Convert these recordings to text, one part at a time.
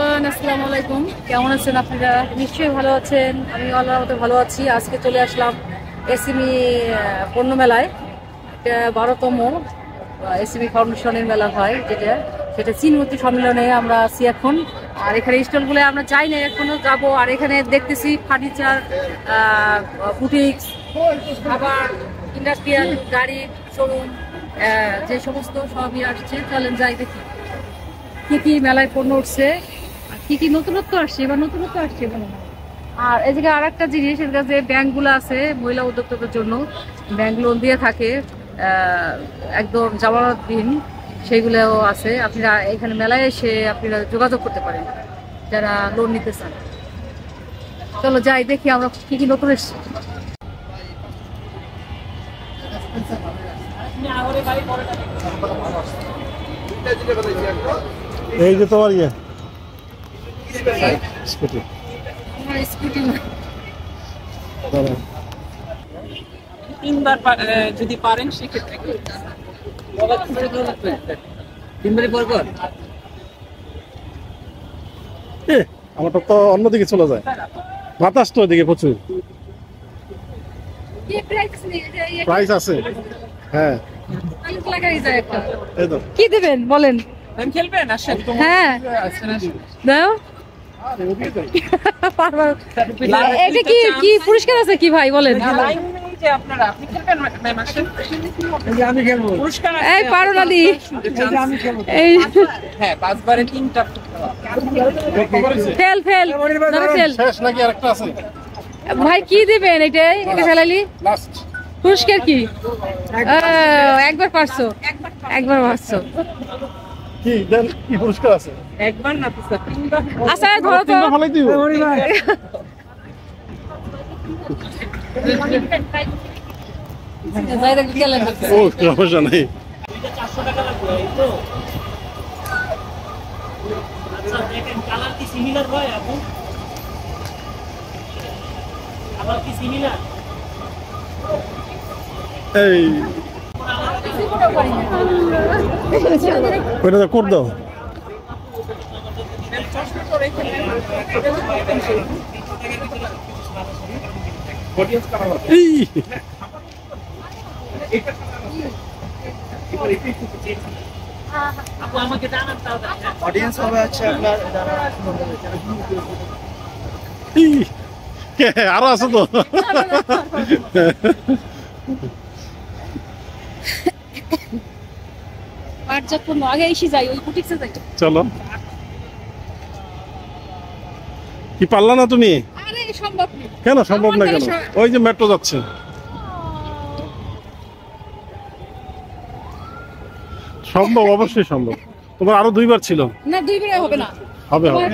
Everyone, আসসালামু আলাইকুম। কেমন আছেন আপনারা? নিশ্চয়ই ভালো আছেন। আমি আল্লাহর মতো ভালো আছি। আজকে চলে আসলাম এসএমই পণ্য মেলায়। এটা 12তম এসএমই ফাউন্ডেশনের মেলা হয়, সেটা চীনমৈত্রী সম্মেলনে আমরা আছি এখন। আর এখানে স্টলগুলো আমরা যাই না, এখনো যাবো। আর এখানে দেখতেছি ফার্নিচার, বুটিক্স, আবার ইন্ডাস্ট্রিয়াল গাড়ি শোরুম, যে সমস্ত সবই আসছে। চলেন যাই দেখি কি কি মেলায় পণ্য উঠছে আর কি কি নতুনত্ব আসছে। এবার নতুনত্ব আসছে মনে হয়। আর এই জায়গায় আর একটা জিনিস, এর কাছে ব্যাংকগুলো আছে মহিলা উদ্যোক্তাদের জন্য, ব্যাংক লোন দিয়ে থাকে একদম জামানতবিহীন, সেইগুলোও আছে। আপনারা এখানে মেলায় এসে আপনারা যোগাযোগ করতে পারেন যারা লোন নিতে চান। চলো যাই দেখি আমরা কি কি নতুন এসছে। এই যে তোমার ইয়ে স্কুটি, স্কুটি তিনবার যদি পারেন সেক্ষেত্রে তিনবারই পরপর আমারটা তো অন্যদিকে চলে যায়, বাতাস তো ওইদিকে প্রচুর। প্রাইস আছে, হ্যাঁ। কি দেবেন বলেন? খেলবেন আসেন। হ্যাঁ দাও। এটা কি কি পুরস্কার আছে কি ভাই বলেন? এই পারো না দি, পাঁচবারে তিনটা ফেল ফেল ফেল। ভাই কি দিবেন? এটাই এটা ফেলালি পুরস্কার কি? একবার পারছো, একবার পারছো। কি দেন, কি পুরস্কার আছে? একবার না তো স্যার, তিনবার। আচ্ছা ধরো তো, ভালোই দিব। ও সমস্যা নাই। 400 টাকা লাগবে এই তো। আচ্ছা দেখেন কালার কি সিমিলার হয় এখন? কালার কি সিমিলার? এই ওইটা তো করে দাও। অডিয়েন্স হবে হচ্ছে আপনার আরো আছে তো। চলো, কি পারলা না তুমি? কেন সম্ভব না? কেন? ওই যে মেট্রো যাচ্ছে। সম্ভব, অবশ্যই সম্ভব। তোমার আরো দুইবার ছিল না, দুইবার হবে না, হবে হবে।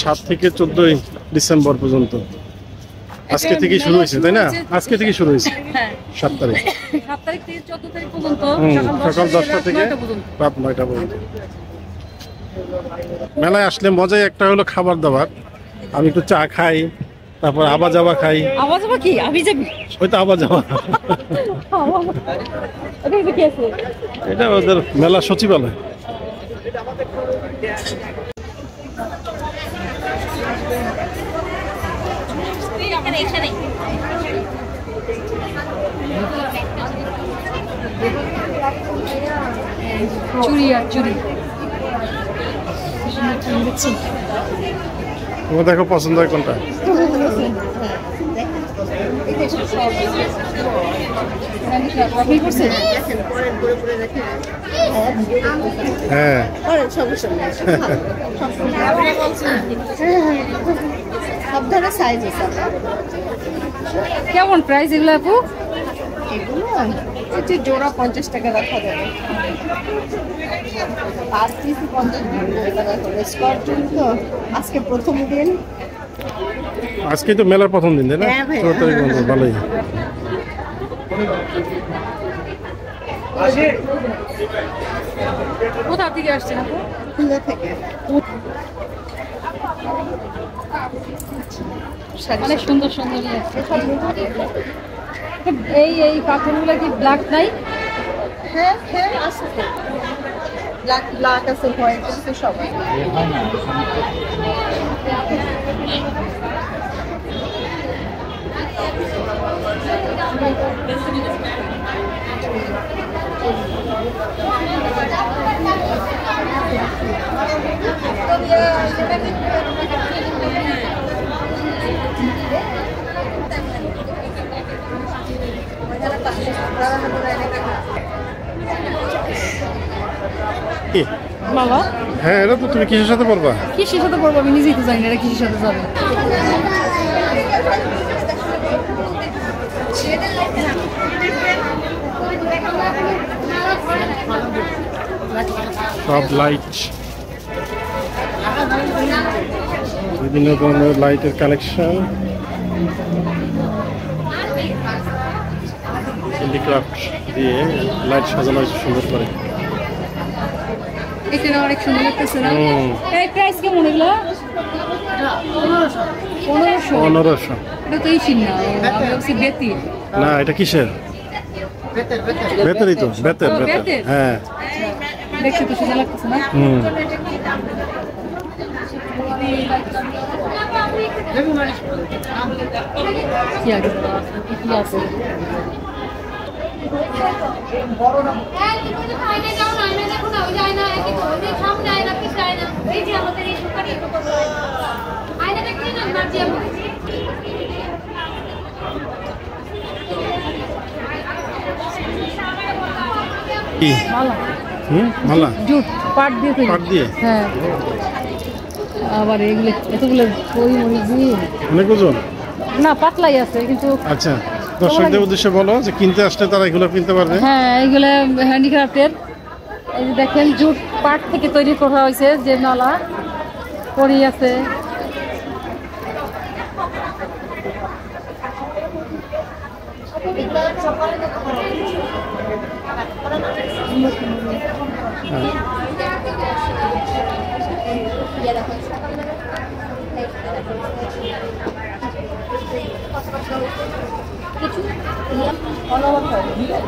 সাত থেকে 14ই ডিসেম্বর পর্যন্ত। আজকে থেকে শুরু হয়েছে, তাই না? আজকে থেকে শুরু হয়েছে 7 তারিখ। 7 তারিখ থেকে 14 তারিখ পর্যন্ত সকাল 10টা থেকে রাত 9টা পর্যন্ত। মেলায় আসলে মজাই একটা হলো খাবার দাবার। আমি একটু চা খাই, তারপর আবা যাবা খাই। আবা যাবা কি? আমি যাবি? ওই তো আবা যাবা, এটা ওদের মেলা সচিবালয়। চুরি আর চুরি। তোমার দেখো পছন্দ হয় কোনটা? হ্যাঁ সব ধরনের সাইজ আছে। কেমন প্রাইস এগুলো আপু? এগুলো এটি জোড়া 50 টাকা রাখা যাবে, 5 পিস 50 টাকা করে। স্কর্পিয়ন তো আজকে প্রথম দিন, আজকে তো মেলার প্রথম দিন, তাই না? 14 তারিখ পর্যন্ত ভালোই। কোথা থেকে আসছেন আপু? খুলনা থেকে। শাড়ি অনেক সুন্দর সুন্দর এই এই পাথরগুলো কি ব্ল্যাক নাই? হ্যাঁ হ্যাঁ আছে তো, ব্ল্যাক ব্ল্যাক আছে, হোয়াইট আছে, সব কি? বাবা হ্যাঁ, এটা তো তুমি কিসের সাথে পড়বা? কিসের সাথে পড়বো আমি নিজেই তো জানি না এটা কিসের সাথে যাবে। সব লাইট, বিভিন্ন ধরনের লাইটের কালেকশন, হ্যান্ডিক্রাফট দিয়ে লাইট সাজানো হয়েছে সুন্দর করে। এখানে অনেক সুন্দর লাগতেছে না? হুম। এই প্রাইস কেমন এগুলো? 1500। 1500। এটা তো এই চিন্না আমি ভাবছি বেতি। না, এটা কিসের? বেতেরই তো, বেতের বেতের। বেতের? হ্যাঁ। দেখতে তো সুন্দর লাগতেছে না? হুম। কি আছে? কি আছে? কি? মালা মালা জুট পাট দিয়ে তৈরি। পাট দিয়ে? হ্যাঁ। আবার এগুলো এতগুলো কই মরিচ দিয়ে অনেক ওজন? না পাতলাই আছে কিন্তু। আচ্ছা, দর্শকদের উদ্দেশ্যে বলো যে কিনতে আসলে তারা এগুলো কিনতে পারবে। হ্যাঁ এগুলো হ্যান্ডিক্রাফটের। এই যে দেখেন জুট পাট থেকে তৈরি করা হয়েছে যে নলা করি আছে।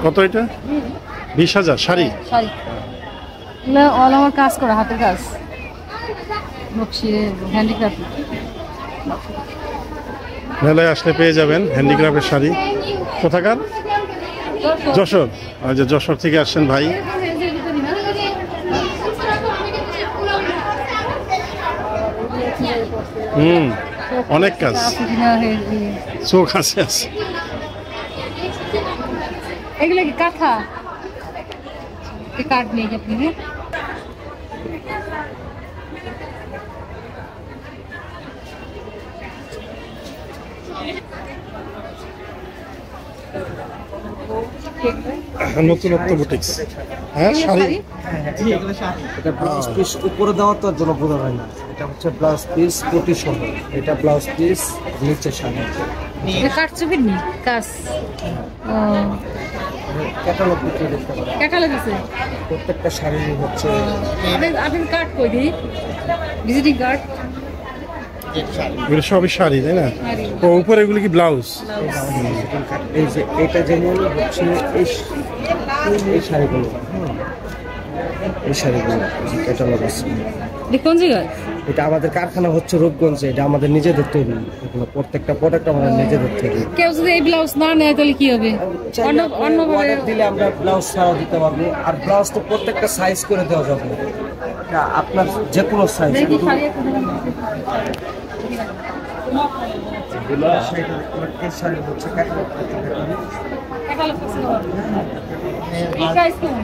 কত এটা? 20,000 শাড়ি? শাড়ি এগুলো অল আমার কাজ করা, হাতের কাজ, নকশি হ্যান্ডিক্রাফট। মেলায় আসলে পেয়ে যাবেন হ্যান্ডিক্রাফটের শাড়ি। কোথাকার? যশোর। আচ্ছা, যশোর থেকে আসছেন ভাই। হুম, অনেক কাজ, চোখ আছে আছে। এগুলো কি কাঁথা? কাঠ নেই আপনি? নতুনত্ব বুটিক্স। হ্যাঁ, শাড়ি। এটা ব্লাউজ পিস উপরে দেওয়ার তো জন্য বোঝা হয় না। এটা হচ্ছে ব্লাউজ পিস কোটি সহ, এটা ব্লাউজ পিস নিচে শাড়ি। কাঠচুপির নি কাজ ক্যাটালগ বিক্রি করতে পারে। ক্যাটালগ আছে প্রত্যেকটা শাড়ি হচ্ছে আপনি কার্ড কই দিই, ভিজিটিং কার্ড। এগুলো সবই শাড়ি, তাই না? ও, উপরে এগুলো কি ব্লাউজ? এই যে এটা যেমন হচ্ছে এই শাড়িগুলো, এই শাড়িগুলো ক্যাটালগ আছে। কোন জায়গায়? এটা আমাদের কারখানা হচ্ছে রূপগঞ্জে, এটা আমাদের নিজেদের তৈরি। এগুলো প্রত্যেকটা প্রোডাক্ট আমাদের নিজেদের তৈরি। কেউ যদি এই ব্লাউজ না নেয় তাহলে কি হবে? অন্যভাবে অর্ডার দিলে আমরা ব্লাউজ ছাড়াও দিতে পারবো। আর ব্লাউজ তো প্রত্যেকটা সাইজ করে দেওয়া যাবে, আপনার যে কোনো সাইজ। দেখি শাড়ি একটা দেখান। এই শাড়ি হচ্ছে ক্যাটালগ। ক্যাটালগ আছে এই প্রাইস কেমন?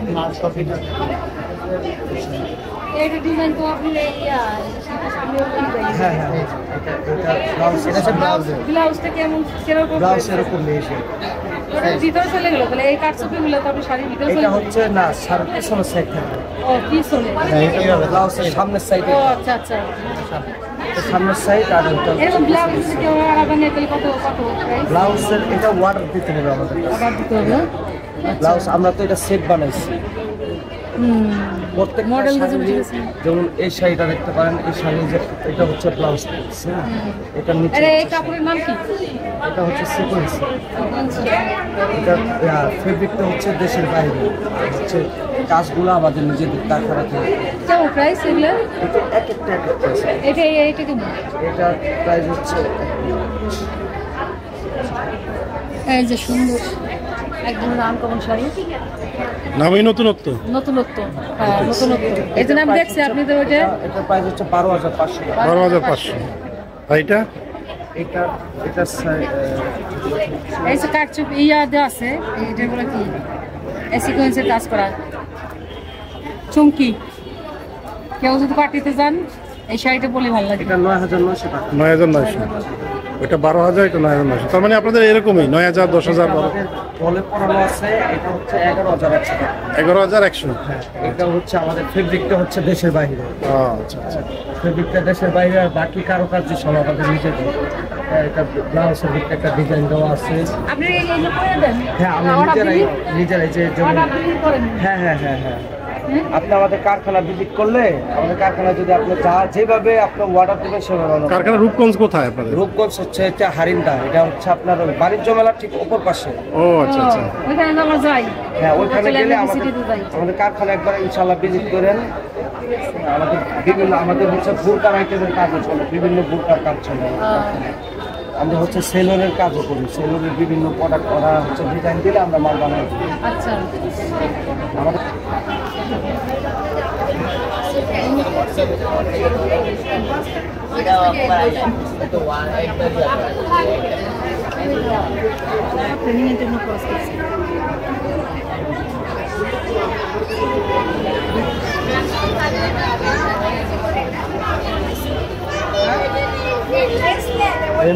এটা ডিজাইন তো আপনি সামনে হ্যাঁ হ্যাঁ, এটা ব্লাউজ, এটা হচ্ছে ব্লাউজের ব্লাউজটা কেমন কিরকম? ব্লাউজ এরকম নেই সে। ওটা ভিতরে চলে গেল তাহলে এই কাটছবিগুলো তো আপনি শাড়ির ভিতরে চলে এটা গেল। হচ্ছে না, শাড়ির পিছনের সাইড থাকবে। ও পিছনে। ব্লাউজের সামনের সাইডে, ও আচ্ছা আচ্ছা। সামনের সাইড। আর এটা এরকম ব্লাউজ যদি কেউ আলাদা নেয় তাহলে কত কত প্রাইস? ব্লাউজের এটা অর্ডার দিতে হবে আমাদের কাছে। আবার দিতে হবে। ব্লাউজ আমরা তো এটা সেট বানাইছি, প্রত্যেকটা মডেল শাড়ি, যেমন এই শাড়িটা দেখতে পারেন, এই শাড়ি যে এটা হচ্ছে ব্লাউজ পিস, হ্যাঁ, এটা নিচে আরে এই হচ্ছে কাপড়ের নাম কি? এটা হচ্ছে সিকোয়েন্স, এটা ফেব্রিকটা হচ্ছে দেশের বাইরে, আর হচ্ছে কাজগুলো আমাদের নিজেদের কারখানা থেকে। কেমন প্রাইস এগুলো? এটা এক একটা price। এটা কেমন? এটা প্রাইস হচ্ছে এই যে সুন্দর একদম আনকমন শাড়ি, নামই নতুনত্ব। নতুনত্ব, হ্যাঁ নতুনত্ব। এই জন্য আমি দেখছি আপনাদের ওইটা এটা প্রাইস হচ্ছে 12,500 টাকা। 12,500। আর এটা এটা এটা এই যে কাটচুপ ইয়া দেওয়া আছে, এটা বলে কি সিকোয়েন্সের কাজ করা চুমকি। কেউ যদি পার্টিতে যান এই শাড়িটা বলে ভালো লাগে। এটা 9,900 টাকা। 9,900। ওইটা 12,000, এটা 9,900। তার মানে আপনাদের এরকমই 9,000, 10,000, 12,000। বলে পড়ানো আছে, এটা হচ্ছে 11,100 টাকা। 11,100। হ্যাঁ, এটা হচ্ছে আমাদের ফেব্রিকটা হচ্ছে দেশের বাইরে, আচ্ছা আচ্ছা। ফেব্রিকটা দেশের বাইরে, আর বাকি কারুকার্য সব আমাদের নিজেদের। হ্যাঁ, এটা ব্লাউজের ভিতরে একটা ডিজাইন দেওয়া আছে। আপনি এইগুলো করে দেন? হ্যাঁ, আমরা নিজেরাই যে যেমন, হ্যাঁ হ্যাঁ হ্যাঁ হ্যাঁ, আপনি আমাদের কারখানা ভিজিট করলে, আমাদের কারখানা যদি আপনি যেভাবে আপনার অর্ডার দেবেন সেভাবে আমরা। কারখানা রূপগঞ্জ কোথায় আপনাদের? রূপগঞ্জ হচ্ছে এটা হারিন্দা, এটা হচ্ছে আপনার ওই বাণিজ্য মেলার ঠিক ওপর পাশে। ও আচ্ছা আচ্ছা। ওইখানে তো আমরা যাই। হ্যাঁ, ওইখানে চলে গেলে আমরা আমাদের সিটিতে যাই। আমাদের কারখানা একবার ইনশাআল্লাহ ভিজিট করেন। আমাদের হচ্ছে বুরকার আইটেমের কাজও চলে, বিভিন্ন বুরকার কাজ চলে। আমরা হচ্ছে সেলরের কাজও করি, সেলরের বিভিন্ন প্রোডাক্ট করা হচ্ছে ডিজাইন দিলে আমরা মাল বানাই। আচ্ছা আমাদের ট্রেনিংয়ের জন্য খরচ করছি।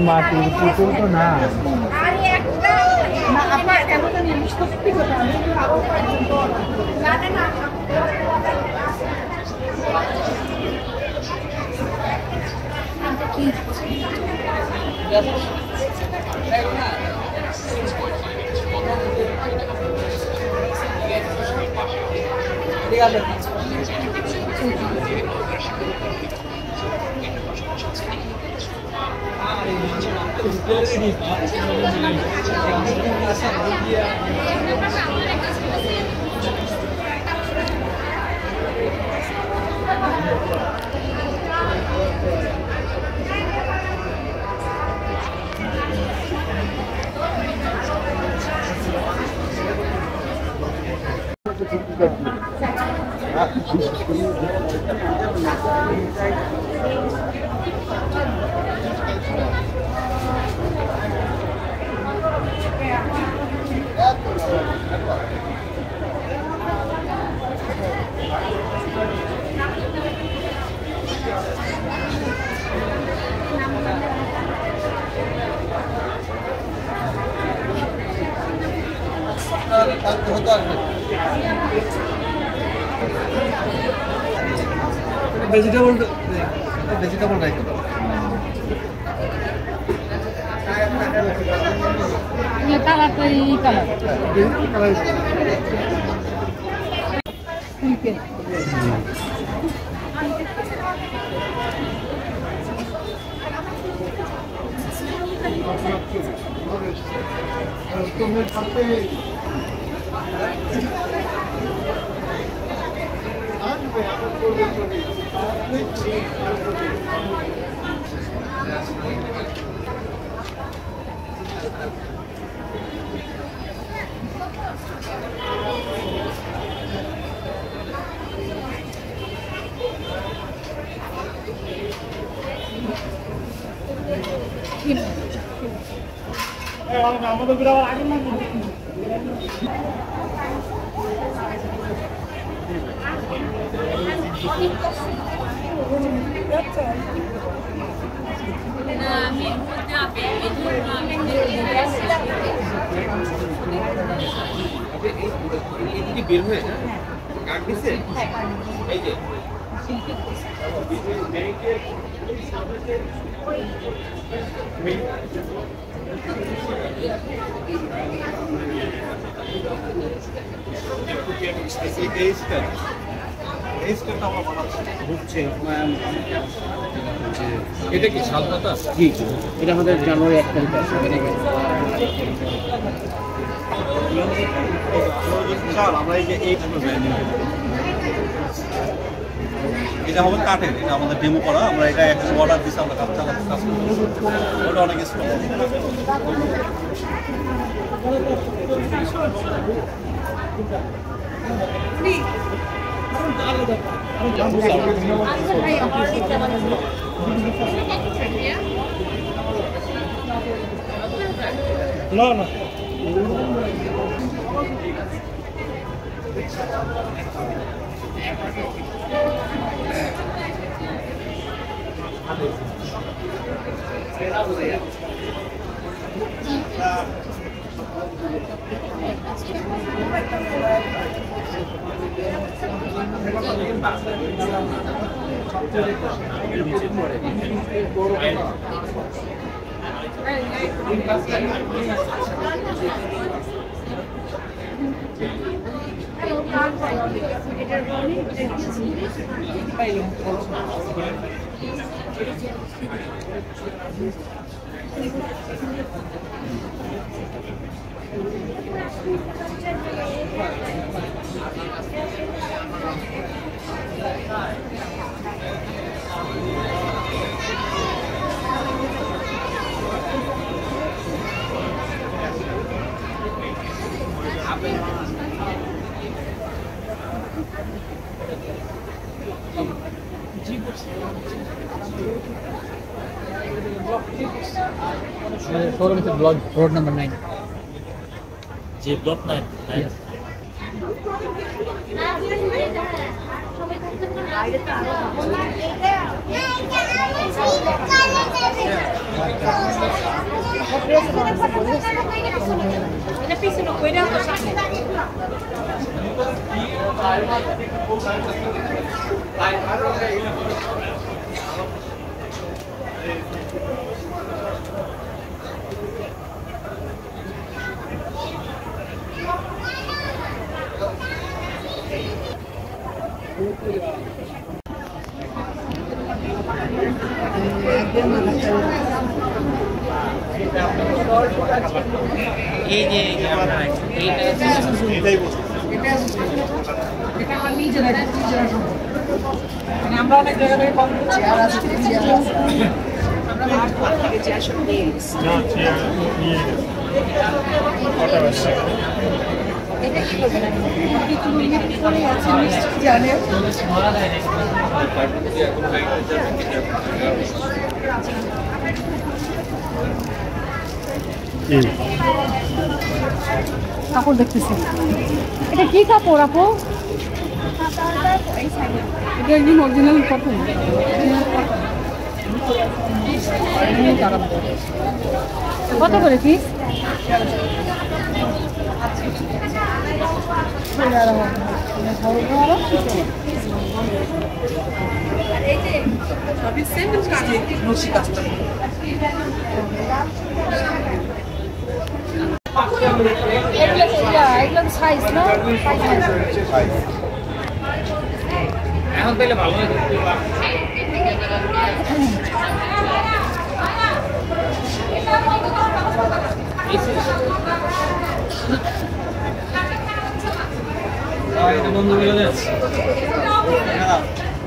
মাটির পুতুল তো না। না আপনার এমন সত্যি কথা আমি না ঠিক আছে। ভেজিটেবল রাখতে পারো। কালার তো এই কালার আমাদের বিরাট আগে না বের হয়ে কাট দিছে এই যে এটা কি শালপাতা? জি জি, এটা আমাদের জানুয়ারি 1 তারিখে আসবে। আমরা এই যে এটা হবে কাঠের, এটা আমাদের ডেমো করা, আমরা এটা এখন অর্ডার দিচ্ছি, আমরা কাজ চালাতে কাজ করছি, ওটা অনেক স্টক। না না showroom is block road number 9. যে ব্লক 9 Yes. আমরা অনেক জায়গা থেকে কম করছি, আর আজকে আমরা মাঠ থেকে যে আসলে নিয়ে গেছি। এটা কি করবেন? আপনি তো মিনিট করে আছেন, নিশ্চয়ই জানেন। কাপড় দেখতেছি, এটা কি কাপড় আপু? এটা একদম অরিজিনাল কটন। কত করে পিস? এগুলো সাইজ না? এখন পেলে ভালো হয়।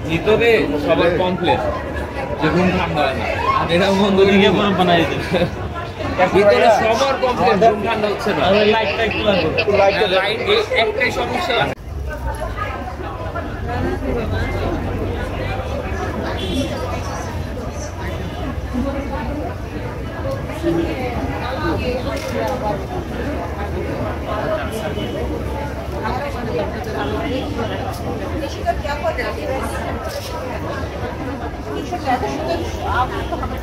ভিতরে সবার কমপ্লেন যে রুম ঠান্ডা হয় না, আর এরা বন্ধ দিকে বানাই দিচ্ছে। ভিতরে সবার কমপ্লেন রুম ঠান্ডা হচ্ছে না। লাইটটা একটু লাগবে, লাইট একটাই সমস্যা।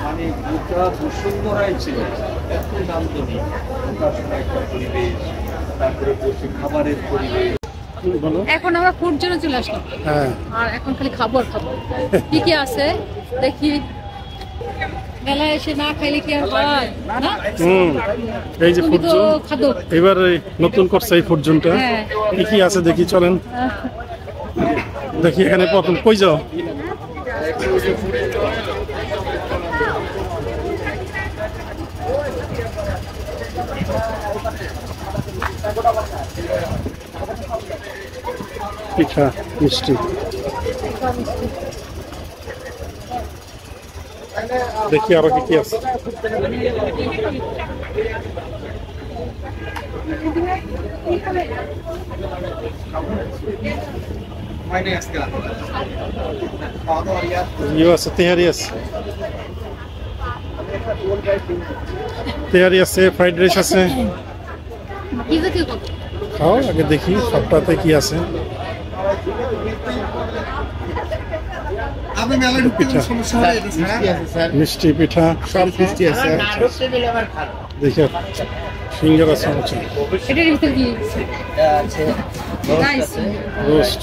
মানে দুটা সুন্দর ছিল, এত নান্দনিক পরিবেশ, তারপরে বসে খাবারের পরিবেশ। এখন আমরা ফুড জন্য চলে আসলাম, হ্যাঁ আর এখন খালি খাবো আর খাবো। কি কি আছে দেখি। মেলায় এসে না খাইলে কি আর হয় না? এই যে তুমি ফুড তো জোন খাদ্য এবার এই নতুন করছে এই ফুড জোনটা। হ্যাঁ। কি কি আছে দেখি, চলেন দেখি। এখানে প্রথম কই যাও? পিঠা মিষ্টি দেখি আরো কি কি আছে। ইয়ে আছে, তেহারি আছে, তেহারি আছে, ফ্রাইড রাইস আছে। কি জাতীয় কত? খাও আগে দেখি সবটাতে কি আছে। পিঠা, মিষ্টি পিঠা, সব মিষ্টি আছে। দেখি সিঙ্গারা আছে, এটার ভিতর কি রাইস রোস্ট,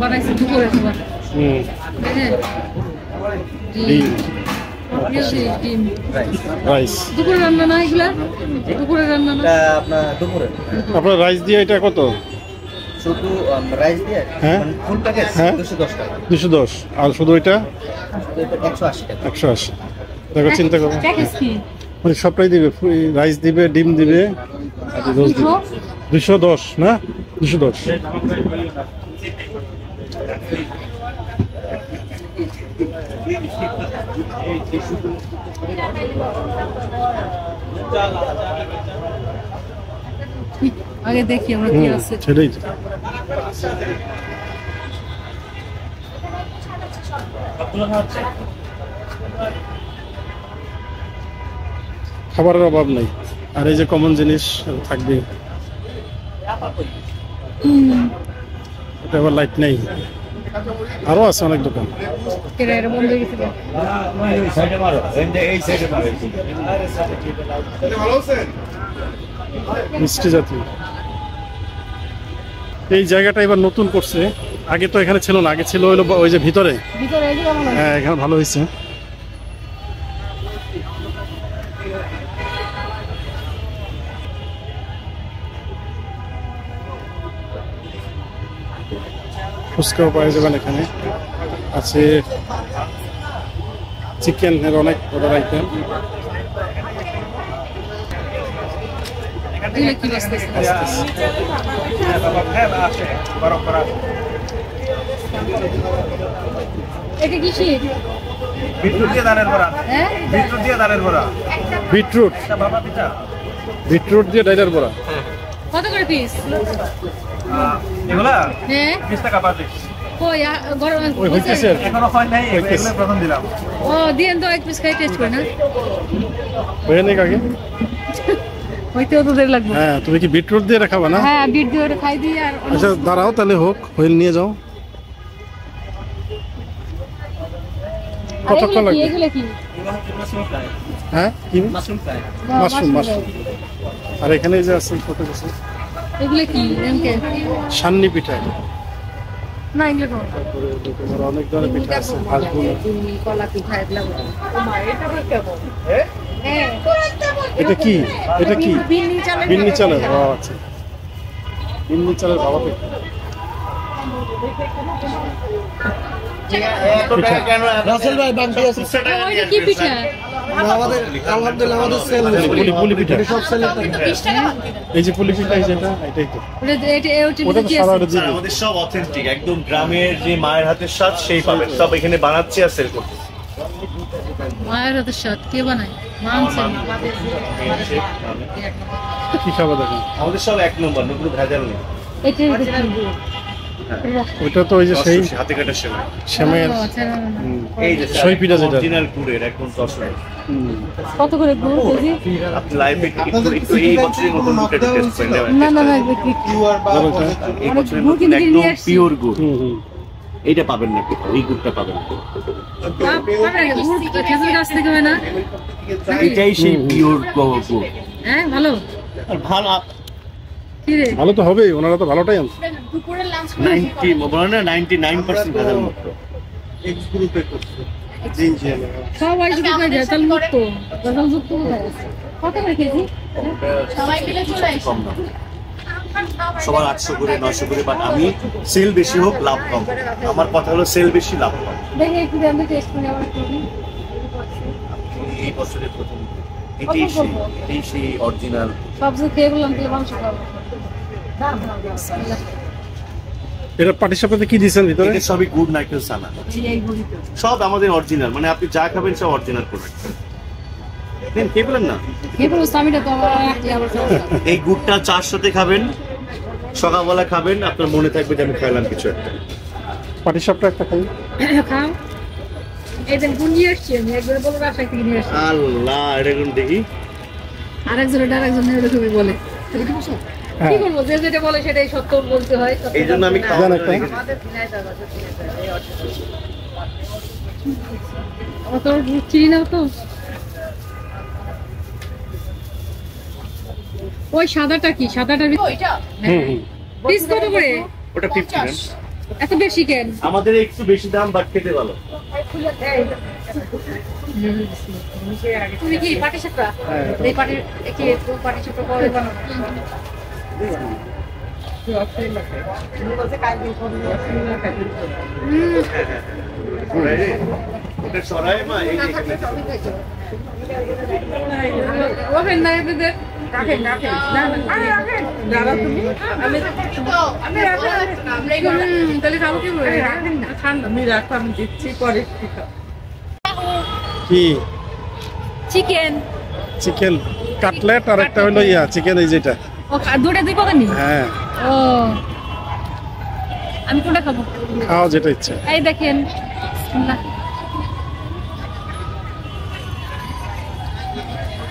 বানাইছে দুপুরে তোমার? হুম, হ্যাঁ, ডিম, ডিম রাইস। দুপুরে রান্না না এগুলা? দুপুরে রান্না না? আপনার দুপুরে আপনার রাইস দিয়ে এটা কত? শুধু রাইস দিয়ে হ্যাঁ ফুল প্যাকেজ হ্যাঁ 210 টাকা, 210। আর শুধু এটা 180 টাকা। 180। দেখো চিন্তা করো, প্যাকেজ কি? মানে সবটাই দিবে, রাইস দিবে, ডিম দিবে, আর রোস্ট দিবে। 210 না? 210। আগে দেখি আমরা কি আছে। সেটাই তো। খাবারের অভাব নাই, আর এই যে কমন জিনিস থাকবে। এটা আবার লাইট নেই, আরো আছে অনেক দোকান। কেন এটা বন্ধ হয়ে গেছিল? মিষ্টি জাতীয় এই জায়গাটা এবার নতুন করছে, আগে তো এখানে ছিল না। আগে ছিল হলো ওই যে ভিতরে। ভিতরে এগুলো মনে হয়। হ্যাঁ, এখানে ভালো হয়েছে। ফুচকাও পাওয়া যাবেন এখানে। আছে চিকেনের অনেক অর্ডার আইটেম। এগুলো কি বাজতেছে? এটা কি শীত? বিটরুট দিয়ে দানের বড়া, হ্যাঁ, বিটরুট দিয়ে দানের বড়া, বিটরুট, বাবা পিঠা। বিটরুট দিয়ে ডাইলার বড়া। কত করে পিস? এগুলা হ্যাঁ, 20 টাকা পার পিস। কই গরম ওই হইতেছে আর কি। এখনো হয় নাই, এগুলো প্রথম দিলাম। ও দিন তো এক পিস খাই টেস্ট করে না। হয়ে নেই আগে। হইতেও তো দেরি লাগবে। হ্যাঁ, তুমি কি বিটরুট দিয়ে রাখাবা না? হ্যাঁ, বিট দিয়ে ওটা খাই দিই। আর আচ্ছা দাঁড়াও, তাহলে হোক, হয়ে নিয়ে যাও। কতক্ষণ লাগবে? এগুলো কি? হ্যাঁ, কি মাশরুম ফ্রাই। Mushroom, mushroom. আর এখানে যে আছে কত কিছু, এগুলো কি? এমকে সান্নি পিঠা। না, এগুলো কোন? তোমার অনেক ধরনের পিঠা আছে, ভাজবো। কলা পিঠা এগুলো। হ্যাঁ, এটা কি? এটা কি? বিন্নি চালের। বিন্নি চালের, ও আচ্ছা, বিন্নি চালের ভাবা পিঠা। রাসেল ভাই বাংটি আছে। ওইটা কি পিঠা? আমাদের আলহামদুলিল্লাহ আমাদের সেল পুলি পিঠা। সব সেল। 20 টাকা। এই যে পুলি পিঠা, এই যে এটাই তো। ওটা ওটা তো সারা দিয়ে দিই। আমাদের সব অথেন্টিক, একদম গ্রামের যে মায়ের হাতের স্বাদ সেই পাবেন। সব এখানে বানাচ্ছে আর সেল করছে। মায়ের হাতের স্বাদ কে বানায়? মাংস। কি খাবার দেখেন? আমাদের সব এক নম্বর, কোনো ভেজাল নেই। এটা ওইটা তো ওই যে সেই হাতে কাটা সেমাই, সেমাইয়ের এই যে সই পিঠা যেটা। অরিজিনাল গুড়ের, একদম তসর। কত করে গুড় কেজি? আপনি লাইফে একটু এই বছরের নতুন গুড়টা টেস্ট করে নেবেন। না না না, বিক্রি। এই বছরের গুড় নতুন কিনে একদম নিয়ে আসছি। পিওর গুড়, হুম হুম। এইটা পাবেন না, এই গুড়টা পাবেন না। গুড় খেজুর গাছ থেকে হয় না? এটাই সেই পিওর গুড়। হ্যাঁ, ভালো। আর ভালো কি রে? ভালো তো হবেই, ওনারা তো ভালোটাই আনছে। 99% ভেজাল মুক্ত। সবাই যদি করে যায় তাহলে মুক্ত যখন যুক্ত কোথায় আছে কত করে কেজি সবাই মিলে চলে আসে কম না সবার 800 করে 900 করে, বাট আমি সেল বেশি হোক লাভ কম। আমার কথা হলো সেল বেশি লাভ কম। দেখে একটু আমি টেস্ট করে আবার করি এই বছরের প্রথম এটাই সেই অরিজিনাল। সবজি খেয়ে বললাম তাহলে মাংস খাবো। এটা পাটিসাপটাতে কি দিয়েছেন ভিতরে? এটা সবই গুড নাইট্রোস সানা, এই গুড়িতে সব আমাদের অরিজিনাল, মানে আপনি যা খাবেন সব অরিজিনাল প্রোডাক্ট। নেন, খেয়ে বলেন না। খেয়ে বলবো স্বামীটা তো আমার আবার এই গুড়টা চার সাথে খাবেন, সকালবেলা খাবেন, আপনার মনে থাকবে যে আমি খাইলাম কিছু একটা। পাটিসাপটা একটা খাই। খাও এই দেন গুড় নিয়ে আসছি আমি একবার বলো রাস্তা থেকে নিয়ে আসছি আল্লাহ, এটা কোন দেখি। আরেকজনের এরকমই বলে কি বলবো, যে যেটা বলে সেটাই সত্য বলতে হয়। এই জন্য আমি খাওয়া আমার তো চিনি না তো। ওই সাদাটা কি? সাদাটা পিস কত করে? ওটা 50। এত বেশি কেন? আমাদের একটু বেশি দাম, বাট খেতে ভালো। তুমি কি পাটিসাপটা? এই পাটিসাপটা করে বানাও। এটা সরাই মা, এই এখানে ওভেন নাই আপনাদের? রাখেন দাঁড়া তুমি। তাহলে খাবো কি বলে? ঠান্ডা আমি রাখো, আমি দিচ্ছি পরে। কি চিকেন কাটলেট আর একটা হলো চিকেন এই যেটা। ও দুটো দুই পদ নি? হ্যাঁ। ও আমি কোনটা খাবো? খাও যেটা ইচ্ছা। এই দেখেন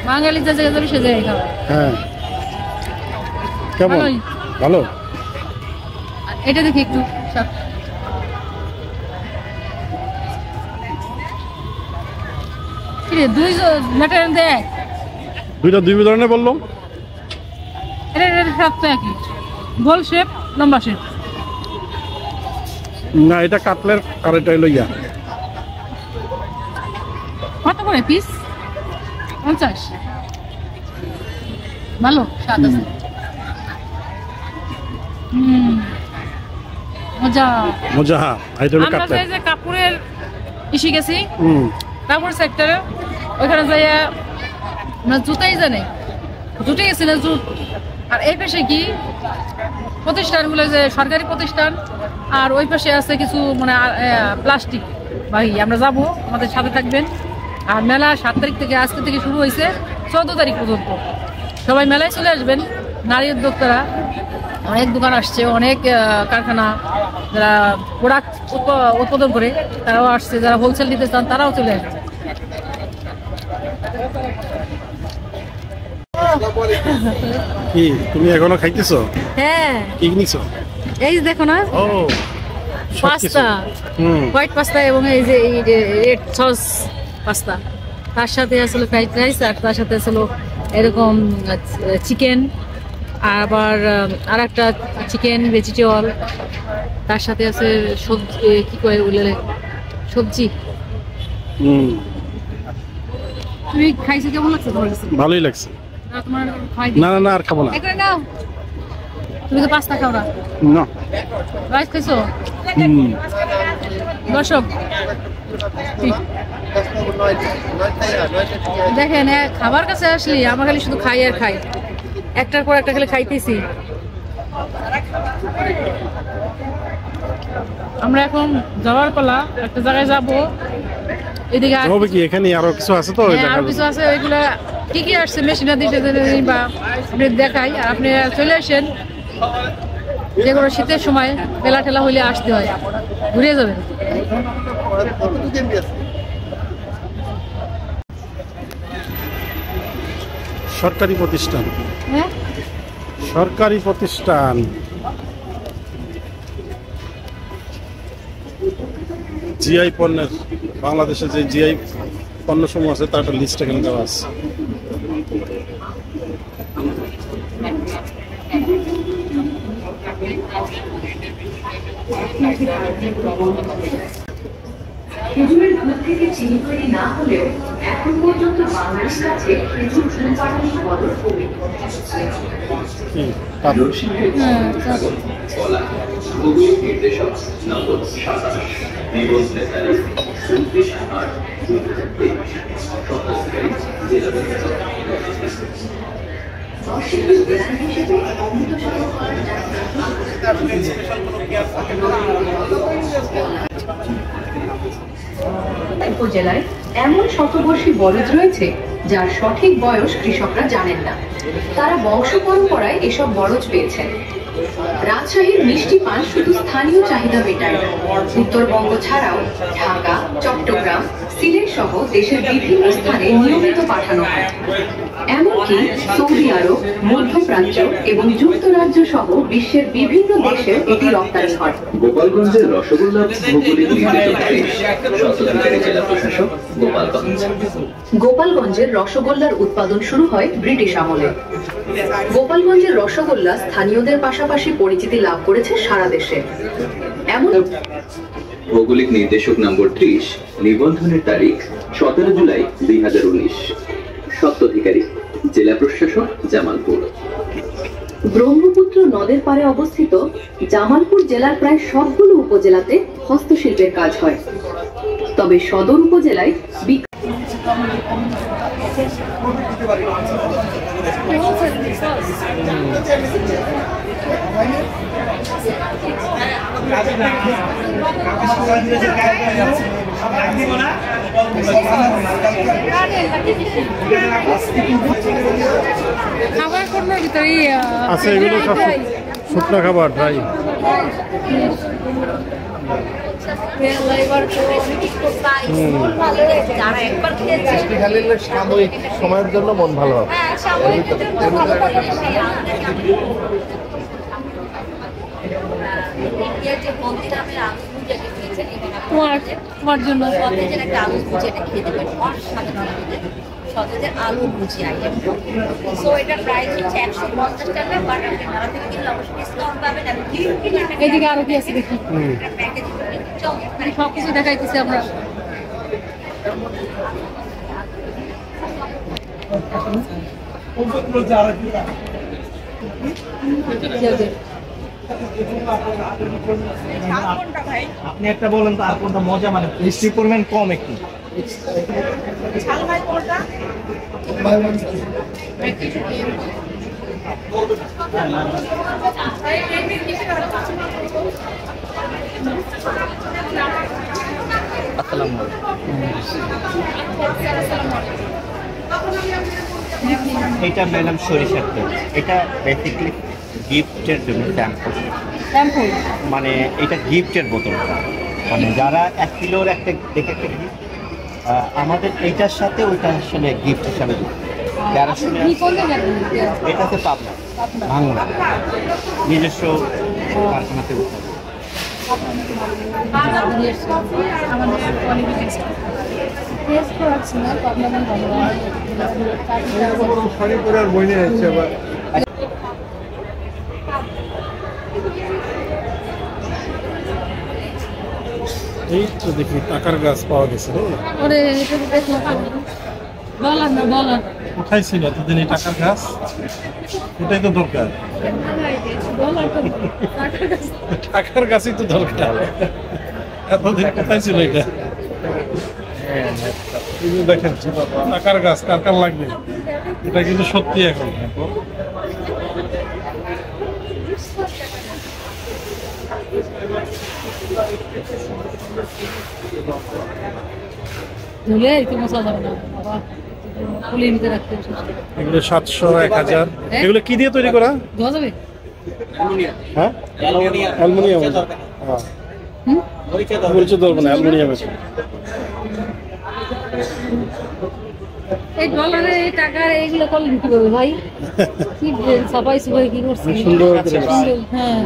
বাঙালি যা জায়গা যাবে সে জায়গায় খাবো। হ্যাঁ কেমন? ভালোই। ভালো। এটা দেখি একটু সব দুই ম্যাটার দেখ, দুইটা দুই ধরনের বললো। এটা সব তো একই, গোল শেপ লম্বা শেপ। না এটা কাটলেট আর এটা হলো কত করে পিস? 50। ভালো স্বাদ আছে। মজা হ্যাঁ এটা হলো আমরা কাটলেট। যে কাপড়ের ইসে গেছি, কাপড় সেক্টরে, ওইখানে যাই আমরা জুতাই জানি জুটে গেছি না জুট। আর এই পাশে কি প্রতিষ্ঠানগুলো, যে সরকারি প্রতিষ্ঠান, আর ওই পাশে আছে কিছু মানে প্লাস্টিক বাহি। আমরা যাবো, আমাদের সাথে থাকবেন। আর মেলা 7 তারিখ থেকে, আজকে থেকে শুরু হয়েছে 14 তারিখ পর্যন্ত। সবাই মেলায় চলে আসবেন। নারী উদ্যোক্তারা অনেক দোকান আসছে, অনেক কারখানা যারা প্রোডাক্ট উৎপাদন করে তারাও আসছে, যারা হোলসেল নিতে চান তারাও চলে আসছে। কি তুমি এখনো খাইতেছো? হ্যাঁ কি নিছো? এই যে দেখো না, ও পাস্তা, হোয়াইট পাস্তা, এবং এই যে রেড সস পাস্তা, তার সাথে আসলে ফ্রাইড রাইস, আর তার সাথে আসলে এরকম চিকেন, আবার আর একটা চিকেন ভেজিটেবল, তার সাথে আছে সবজি, কি করে বলে সবজি। তুমি খাইছো, কেমন লাগছে তোমার কাছে? ভালোই লাগছে। তোমার খাই না না না আর খাবো না। একবার নাও, তুমি তো পাস্তা খাও না, না রাইস খাইছো? দর্শক দেখেন, খাবার কাছে আসলে আমার খালি শুধু খাই আর খাই, একটার পর একটা খালি খাইতেছি। আমরা এখন যাওয়ার পালা, একটা জায়গায় যাবো। এদিকে হবে কি এখানে আরো কিছু আছে তো? আরো কিছু আছে, ওইগুলা কি কি আসছে মেশিনারি বা আপনি দেখাই, আর আপনি চলে আসেন। যেগুলো শীতের সময় মেলা ঠেলা হইলে আসতে হয়, ঘুরে যাবেন। সরকারি প্রতিষ্ঠান, হ্যাঁ সরকারি প্রতিষ্ঠান। জিআই পণ্যের, বাংলাদেশে যে জিআই পণ্য সমূহ আছে তার একটা লিস্ট এখানে দেওয়া আছে। খেজুরের দুধ থেকে চিনি তৈরি না হলেও এখন পর্যন্ত বাঙালির কাছে খেজুর দুধ বানানোর বদল কমে। কলা ভৌগোলিক নির্দেশক নম্বর 27 নিবন্ধনের তারিখ 29/8/2023 সত্যাধিকারী জেলা উপজেলায় এমন শতবর্ষী বরজ রয়েছে যার সঠিক বয়স কৃষকরা জানেন না। তারা বংশ পরম্পরায় এসব বরজ পেয়েছেন। রাজশাহীর মিষ্টি পান শুধু স্থানীয় চাহিদা মেটায় না, উত্তরবঙ্গ ছাড়াও ঢাকা, চট্টগ্রাম, সিলেট সহ দেশের বিভিন্ন স্থানে নিয়মিত পাঠানো হয়। এমনকি সৌদি আরব, মধ্যপ্রাচ্য এবং যুক্তরাজ্য সহ বিশ্বের বিভিন্ন দেশে এটি রপ্তানি হয়। গোপালগঞ্জের রসগোল্লা ভৌগোলিক নির্দেশক সত্যাধিকারী জেলা প্রশাসক গোপালগঞ্জ। গোপালগঞ্জের রসগোল্লার উৎপাদন শুরু হয় ব্রিটিশ আমলে। গোপালগঞ্জের রসগোল্লা স্থানীয়দের পাশাপাশি পরিচিতি লাভ করেছে সারা দেশে। এমন ভৌগোলিক নির্দেশক নম্বর 30 নিবন্ধনের তারিখ 17 জুলাই 2019 সত্যাধিকারী জেলা প্রশাসক জামালপুর। ব্রহ্মপুত্র নদের পাড়ে অবস্থিত জামালপুর জেলার প্রায় সবগুলো উপজেলাতে হস্তশিল্পের কাজ হয়, তবে সদর উপজেলায় খাবার কোনোর ভিতরে আছে, এগুলো সব শুকনো খাবার ড্রাই। সাময়িক সময়ের জন্য মন ভালো হবে। তোমার জন্য সতেজের আলু ভুজি আইটেম। সো এটা প্রাইস হচ্ছে 150 টাকা, বাট আপনি মেলা থেকে কিনলে অবশ্যই ডিসকাউন্ট পাবেন। এদিকে আরো কি আছে দেখি, সব কিছু দেখাইতেছি আমরা। আপনি একটা বলেন তো আর কোনটা মজা, মানে মিষ্টির পরিমাণ কম একটু। এটা ম্যাডাম সরিষার তেল, এটা বেসিক্যালি গিফটের জন্য স্যাম্পল, মানে এটা গিফটের বোতলটা, মানে যারা 1 কিলোর একটা দেখে একটা গিফট, আমাদের এইটার সাথে ওইটা আসলে গিফট হিসাবে যারা শুনে এটাতে পাবনা ভাঙনা নিজস্ব কারখানাতে এই তো দেখি টাকার গাছ পাওয়া গেছে রে। কোথায় ছিল এতদিন এই টাকার গাছ? এটাই তো দরকার, টাকার গাছই তো দরকার। এতদিন কোথায় ছিল এটা? দেখেন টাকার গাছ কার কার লাগবে, এটা কিন্তু সত্যি এখন। এগুলো 700, 1000, এগুলো কি দিয়ে তৈরি করা? হ্যাঁ, অ্যালুমিনিয়াম। বলছে ধরবো না, অ্যালুমিনিয়ামের। এই ডলারে টাকার এইগুলো করলেন কি করবে ভাই? কি সবাই সবাই কি করছে সুন্দর। হ্যাঁ,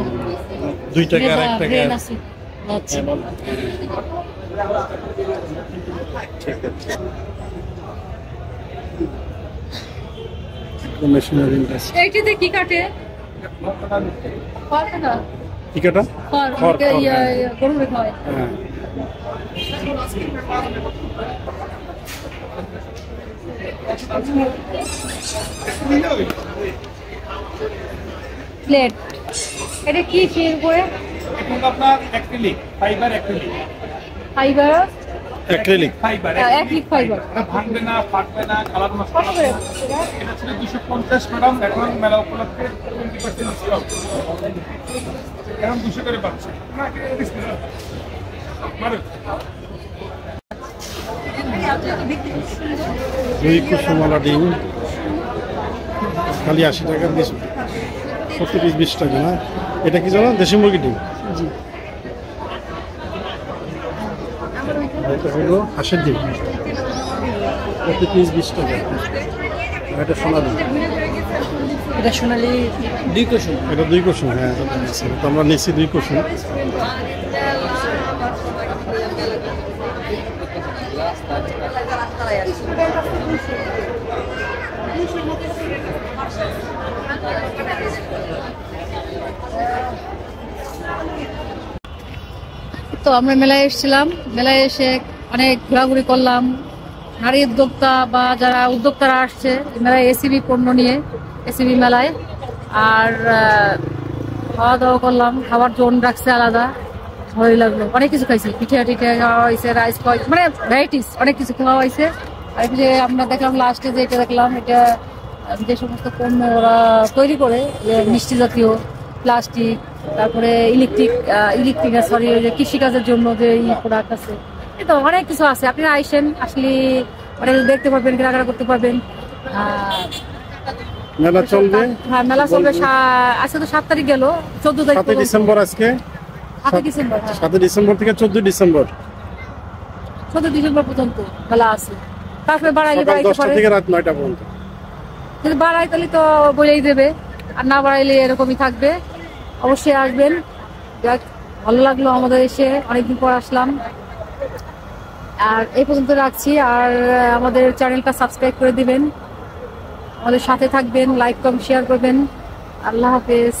2 টাকা আর 1 টাকা। আচ্ছা ঠিক আছে। Machinery industry. এইটাতে কি কাটে? কি কাটা? গরু রেখা হয়। হ্যাঁ। প্লেট এটা কি ফিল করে আপনার অ্যাক্রিলিক ফাইবার অ্যাক্রিলিক ফাইবার এটা ভাঙবে না ফাটবে না কালার নষ্ট হবে না। এটা ছিল 250 ম্যাডাম, এখন মেলা উপলক্ষে 20% ডিসকাউন্ট, এখন 200 করে পাচ্ছে। দুই কুসুমওয়ালা ডিম খালি 80 টাকা, 40 পিস 20 টাকা না? এটা কি জানো? দেশি মুরগি ডিম। এটা হলো হাঁসের ডিম, প্রতি পিস 20 টাকা। এটা সোনালি, এটা সোনালি 2 কুসুম, এটা 2 কুসুম। হ্যাঁ তো আমরা নিচ্ছি 2 কুসুম। তো আমরা মেলায় এসেছিলাম, মেলায় এসে অনেক ঘোরাঘুরি করলাম। নারী উদ্যোক্তা বা যারা উদ্যোক্তারা আসছে মেলায় এসিবি পণ্য নিয়ে, এসিবি মেলায়। আর খাওয়া দাওয়া করলাম, খাবার জোন রাখছে আলাদা, ভালোই লাগলো। অনেক কিছু খাইছি, পিঠে টিঠে খাওয়া হয়েছে, রাইস খাওয়া, মানে ভ্যারাইটিস অনেক কিছু খাওয়া হয়েছে। আর যে আমরা দেখলাম লাস্টে যে এটা দেখলাম, এটা যে সমস্ত পণ্য ওরা তৈরি করে, মিষ্টি জাতীয়, প্লাস্টিক, তারপরে ইলেকট্রিক সরি ওই যে কৃষিকাজের জন্য যে প্রোডাক্ট আছে, এটা অনেক কিছু আছে। আপনারা আইসেন, আসলে অনেক দেখতে পারবেন, কেনাকাটা করতে পারবেন। মেলা চলবে, হ্যাঁ মেলা চলবে। আজকে তো 7 তারিখ গেল, 14 তারিখ 7 ডিসেম্বর। আজকে 7 ডিসেম্বর, 7 ডিসেম্বর থেকে 14 ডিসেম্বর, 14 ডিসেম্বর পর্যন্ত মেলা আছে। তারপরে বাড়াইলে বাড়াইতে 10টা পারে, থেকে রাত 9টা পর্যন্ত। যদি বাড়াই তাহলে তো বলেই দেবে, আর না বাড়াইলে এরকমই থাকবে। অবশ্যই আসবেন। যাক, ভালো লাগলো আমাদের এসে, অনেকদিন পর আসলাম। আর এই পর্যন্ত রাখছি। আর আমাদের চ্যানেলটা সাবস্ক্রাইব করে দিবেন, আমাদের সাথে থাকবেন, লাইক কমেন্ট শেয়ার করবেন। আল্লাহ হাফেজ।